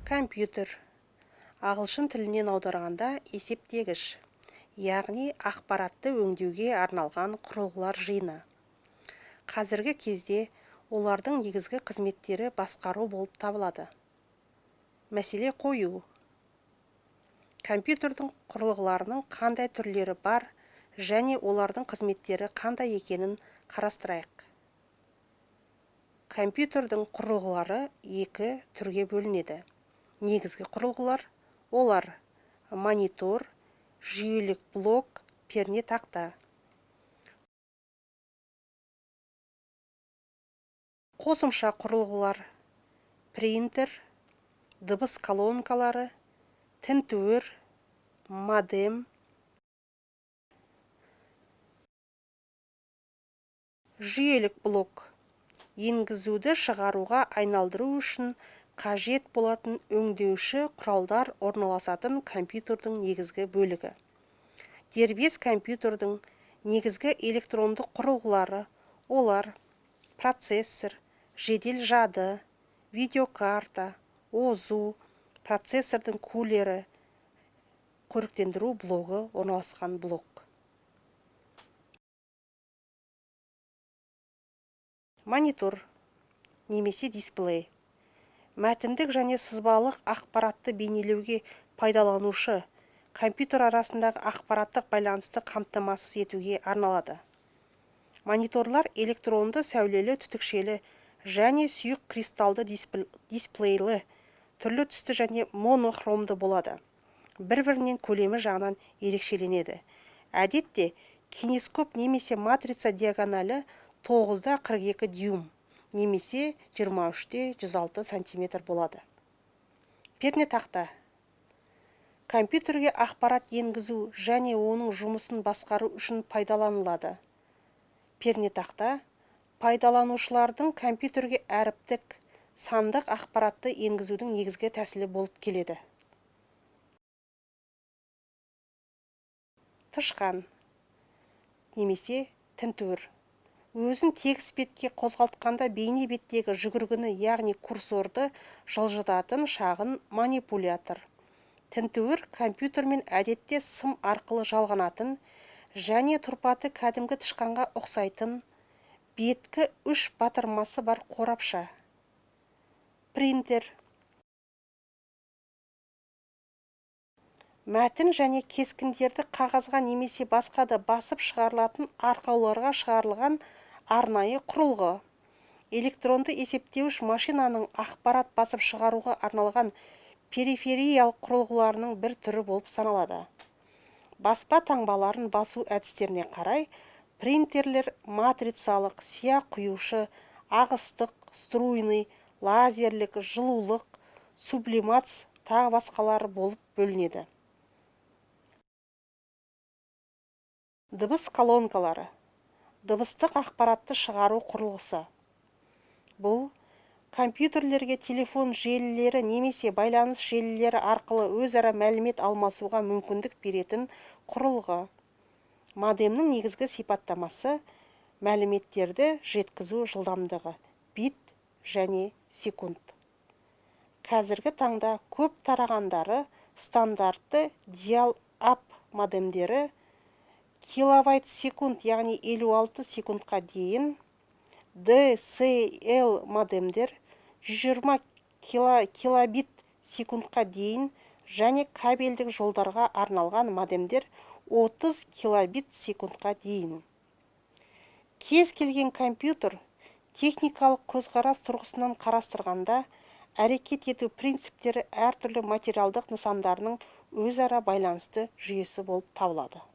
Компьютер. Ағылшын тілінен аударғанда есептегіш, яғни ақпаратты өңдеуге арналған құрылғылар жиыны. Қазіргі кезде олардың негізгі қызметтері басқару болып табылады. Мәселе қою. Компьютердің құрылғыларының қандай түрлері бар және олардың қызметтері қандай екенін қарастырайық. Компьютердің құрылғылары екі түрге бөлінеді. Негізгі құрылғылар олар монитор, жүйелік блок, перне тақта. Қосымша құрылғылар принтер, дыбыс колонкалары, тінтуір, модем. Жүйелік блок енгізуді шығаруға айналдыру үшін қажет болатын өңдеуші құралдар орналасатын компьютердің негізгі бөлігі. Дербес компьютердің негізгі электрондық құрылғылары олар процессор, жедел жады, видеокарта, озу, процессордың кулері, көріктендіру блогы орналасқан блок. Монитор немесе дисплей. Мәтіндік және сызбалық ақпаратты бейнелеуге пайдаланушы компьютер арасындағы ақпараттық байланысты қамтамасыз етуге арналады. Мониторлар электронды сәулелі түтікшелі және сұйық кристалды дисплейлі, түрлі түсті және монохромды болады. Бір-бірінен көлемі жағынан ерекшеленеді. Әдетте кинескоп немесе матрица диагоналі 9-42 дюйм немесе 23-106 сантиметр болады. Перне тақта. Компьютерге ақпарат енгізу және оның жұмысын басқару үшін пайдаланылады. Перне тақта пайдаланушылардың компьютерге әріптік, сандық ақпаратты енгізудің негізгі тәсілі болып келеді. Тышқан немесе тінтуір. Өзін тегіс бетке қозғалтқанда бейне беттегі жүгіргіні, яғни курсорды жылжытатын шағын манипулятор. Тінтуір компьютермен әдетте сым арқылы жалғанатын және тұрпаты кәдімгі тышқанға ұқсайтын беткі үш батырмасы бар қорапша. Принтер. Мәтін және кескіндерді қағазға немесе басқа да басып шығарылатын арқауларға шығарылған арнайы құрылғы. Электронды есептеуіш машинаның ақпарат басып шығаруға арналған перифериялық құрылғыларының бір түрі болып саналады. Баспа таңбаларын басу әдістеріне қарай, принтерлер матрицалық, сия құюшы, ағыстық, струйный, лазерлік, жылулық, сублимац тағы басқалары болып бөлінеді. Дыбыс колонкалары. Дыбыстық ақпаратты шығару құрылғысы. Бұл компьютерлерге телефон желілері немесе байланыс желілері арқылы өзара мәлімет алмасуға мүмкіндік беретін құрылғы. Модемнің негізгі сипаттамасы мәліметтерді жеткізу жылдамдығы бит және секунд. Қазіргі таңда көп тарағандары стандартты диал-ап модемдері килобайт секунд, яғни 56 секундқа дейін, DCL модемдер 120 килобит секундқа дейін және кабельдік жолдарға арналған модемдер 30 килобит секундқа дейін. Кез келген компьютер техникалық көзқарас тұрғысынан қарастырғанда әрекет ету принциптері әртүрлі материалдық нысандарының өзара байланысты жүйесі болып табылады.